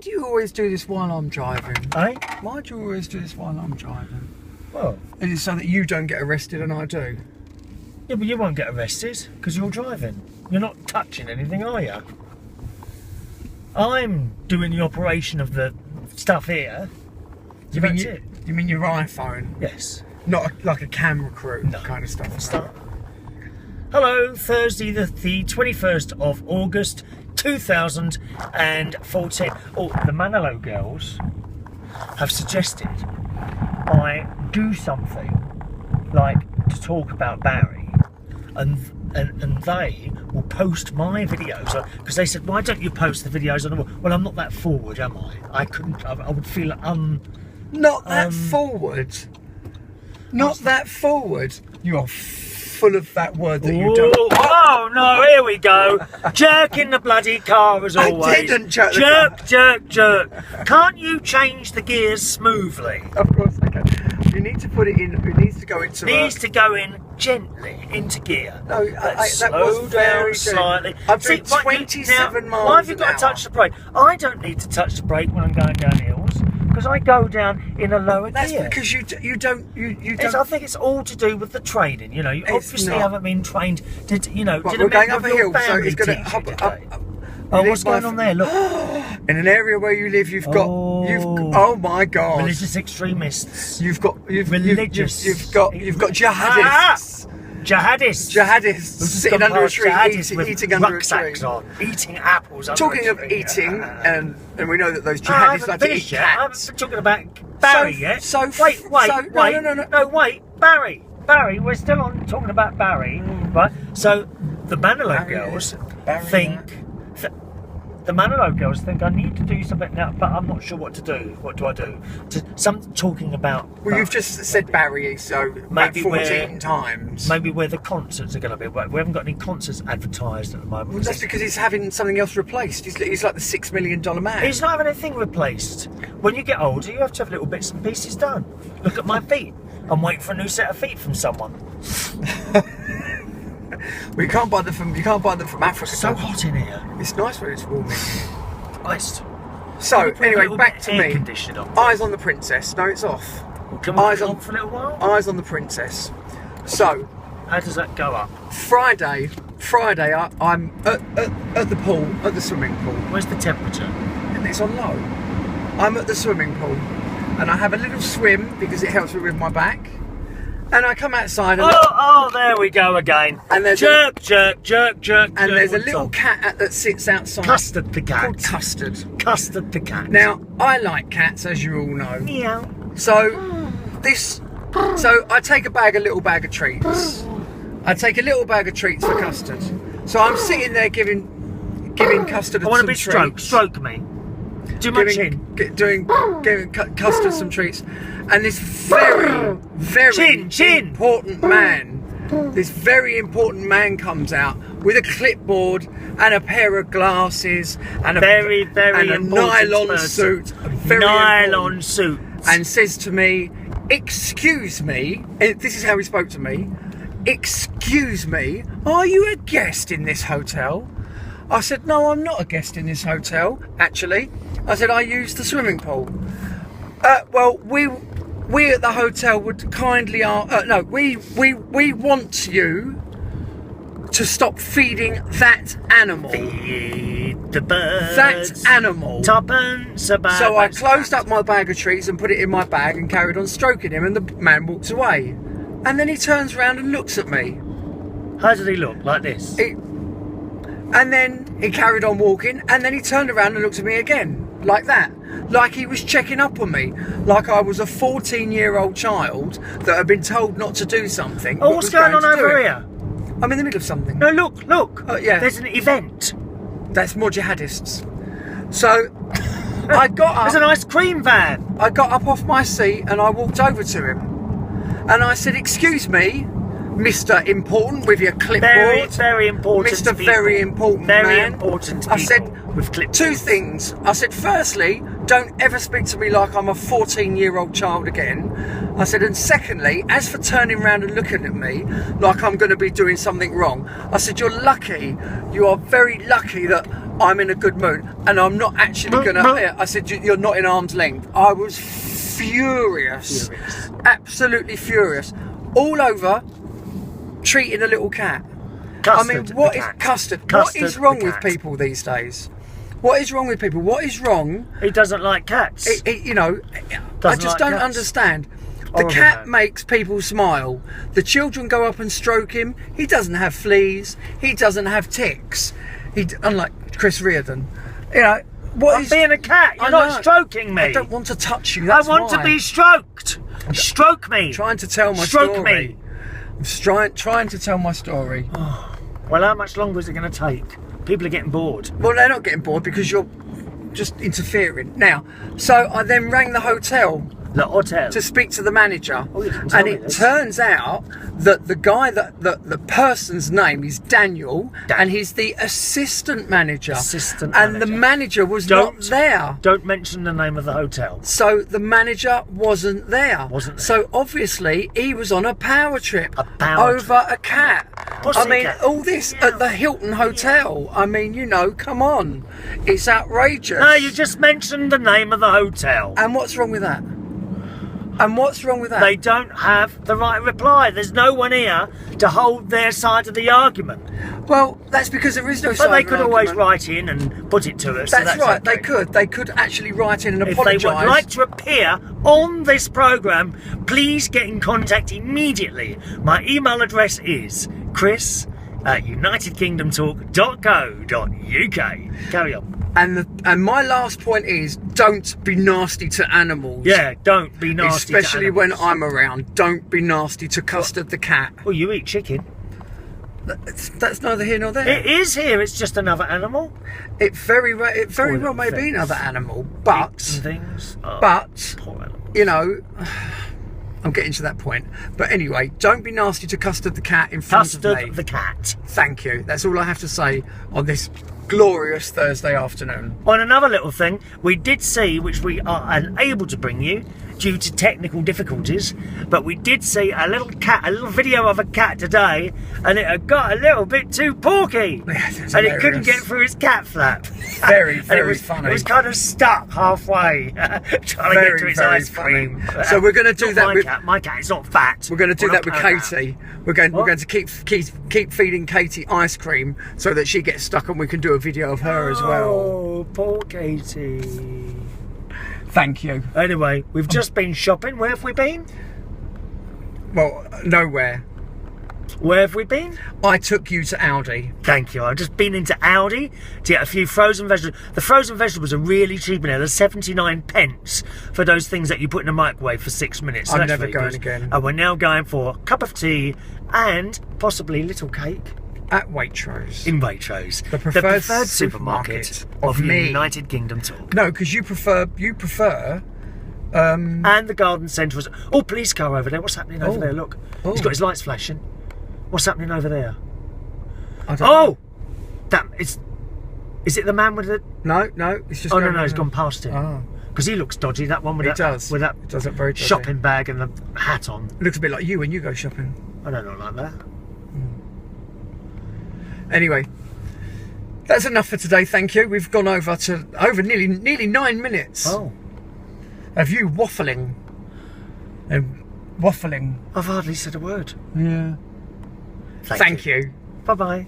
do you always do this while I'm driving? Eh? Why do you always do this while I'm driving? Well, Is it so that you don't get arrested and I do? yeah, but you won't get arrested because you're driving. You're not touching anything, are you? I'm doing the operation of the stuff here. You mean your iPhone? Yes. Not like a camera crew kind of stuff. Start. Hello, Thursday the 21st of August 2014. Oh, the Manilow girls have suggested I do something like to talk about Barry, and they will post my videos because they said, why don't you post the videos on the wall? Well, I'm not that forward, am I? I would feel Not that forward. Not that forward. You are full of that word that you don't. Oh no, here we go. Jerk in the bloody car as always. I didn't jerk the car. Jerk. Can't you change the gears smoothly? Of course I can. You need to put it in. It needs to go into. Needs to go in gently into gear. No, that slow was very down slightly. I'm doing 27 miles. Why have you an got hour. to touch the brake? I don't need to touch the brake when I'm going down hills because I go down in a lower That's gear. because you don't. I think it's all to do with the training. You know, you obviously not. haven't been trained. Did you know? Right, did we're a going member up a of your hill, so family it's going teach to you today? Oh, what's going on there? Look. In an area where you live, you've got. Oh my God. Religious extremists. You've got religious. You've got jihadists. Jihadists. Sitting under a tree, eating under a tree. Rucksacks on, eating apples. Talking of eating, and we know that those jihadists like to eat cats. I haven't been talking about Barry yet. Wait, no, wait, Barry, we're still on talking about Barry, right? So the Manilow girls think I need to do something now, but I'm not sure what to do. What do I do? Talking about. Well, you've just said Barry, so maybe 14 times. Maybe where the concerts are going to be. We haven't got any concerts advertised at the moment. Well, that's because he's having something else replaced. He's like the $6 million man. He's not having anything replaced. When you get older, you have to have little bits and pieces done. Look at my feet. I'm waiting for a new set of feet from someone. Well, you can't buy them from Africa. It's so hot in here. It's nice when it's warm in here. Iced. So anyway, back to me. Eyes on the princess. No, it's off. Well, can we put on for a little while? Eyes on the princess. So how does that go up? Friday, I'm at the pool, at the swimming pool. Where's the temperature? And it's on low. I'm at the swimming pool, and I have a little swim because it helps me with my back. And I come outside and there we go again. And there's jerk. And there's a little cat that sits outside. Custard the cat. Called Custard. Custard the cat. Now, I like cats, as you all know. Meow. So I take a little bag of treats. I take a little bag of treats for Custard. So I'm sitting there giving Custard some treats. I want to be stroke me. Giving Custard some treats, and this very important man comes out with a clipboard and a pair of glasses and a nylon suit, and says to me, "Excuse me," and this is how he spoke to me. "Excuse me, are you a guest in this hotel?" I said, "No, I'm not a guest in this hotel, actually." I said, "I use the swimming pool." Well, we at the hotel would kindly we want you to stop feeding that animal. Feed the birds. That animal. Tuppence a bag. So I closed up my bag of treats and put it in my bag and carried on stroking him, and the man walks away. And then he turns around and looks at me. How did he look? Like this? And then he carried on walking, and then he turned around and looked at me again, like that. Like he was checking up on me, like I was a 14-year-old child that had been told not to do something. Oh, what's going on over here? I'm in the middle of something. No, look. Yeah. There's an event. That's more jihadists. So I got up. There's an ice cream van. I got up off my seat and I walked over to him. And I said, "Excuse me, Mr. Important with your clipboard." Very important. Mr. People. Very important Very man. important. I said with clipboards. two things. I said, firstly, don't ever speak to me like I'm a 14-year-old child again. I said, and secondly, as for turning around and looking at me like I'm going to be doing something wrong, I said, you're lucky. You are very lucky that I'm in a good mood and I'm not actually going to... I said, you're not in arm's length. I was furious. Absolutely furious. All over treating a little cat. Custard, I mean, what is Custard? What is wrong with people these days? What is wrong with people? What is wrong? He doesn't like cats. You know, I just don't understand. The cat makes people smile. The children go up and stroke him. He doesn't have fleas. He doesn't have ticks. Unlike Chris Reardon. You know, I'm being a cat. You're not stroking me. I don't want to touch you. I want to be stroked. Stroke me. I'm trying to tell my story. Stroke me. I'm trying to tell my story. Well, how much longer is it going to take? People are getting bored. Well, they're not getting bored because you're just interfering. Now, so I then rang the hotel. The hotel? To speak to the manager. Oh, you didn't tell me this. Turns out that the guy, the person's name is Daniel, and he's the assistant manager. And the manager was not there. Don't mention the name of the hotel. So the manager wasn't there. Wasn't there. So obviously he was on a power trip over a cat. I mean, all this at the Hilton Hotel. I mean, you know, come on. It's outrageous. No, you just mentioned the name of the hotel. And what's wrong with that? And what's wrong with that? They don't have the right reply. There's no one here to hold their side of the argument. Well, that's because there is no side of the argument. But they could always write in and put it to us. That's right, okay. They could actually write in and apologise. If they would like to appear on this programme, please get in contact immediately. My email address is chris@unitedkingdomtalk.co.uk. Carry on. And my last point is, don't be nasty to animals. Yeah, don't be nasty especially to animals. when I'm around. Don't be nasty to Custard the cat. Well, you eat chicken. That's neither here nor there. It is here. It's just another animal. It very well may be another animal, but you know, I'm getting to that point. But anyway, don't be nasty to Custard the cat in front of me. Custard the cat. Thank you. That's all I have to say on this glorious Thursday afternoon. On another little thing, we did see, which we are unable to bring you due to technical difficulties, but we did see a little video of a cat today, and it had got a little bit too porky, and it couldn't get through its cat flap. Very funny. It was kind of stuck halfway, trying to get to its ice cream. So we're going to do that with my cat. It's not fat. We're going to do that with Katie. We're going to keep feeding Katie ice cream so that she gets stuck, and we can do a video of her as well. Oh, poor Katie. Thank you. Anyway, we've just been shopping. Where have we been? Well, nowhere. Where have we been? I took you to Aldi. Thank you. I've just been into Aldi to get a few frozen vegetables. The frozen vegetables are really cheap in there. They're 79 pence for those things that you put in a microwave for 6 minutes. So I'm never going again. And we're now going for a cup of tea and possibly a little cake. At Waitrose. In Waitrose. The preferred supermarket of United Kingdom Talk. No, because you prefer... and the garden centre was... Oh, police car over there. What's happening over there? Look. He's got his lights flashing. What's happening over there? I don't know. Is it the man with the... No, it's just... no, he's gone past him. Oh. Because he looks dodgy, that one with It does look very dodgy. shopping bag and the hat on. It looks a bit like you when you go shopping. I don't look like that. Anyway, that's enough for today, thank you. We've gone over nearly 9 minutes. Oh. Of you waffling. I've hardly said a word. Yeah. Thank you. Bye-bye.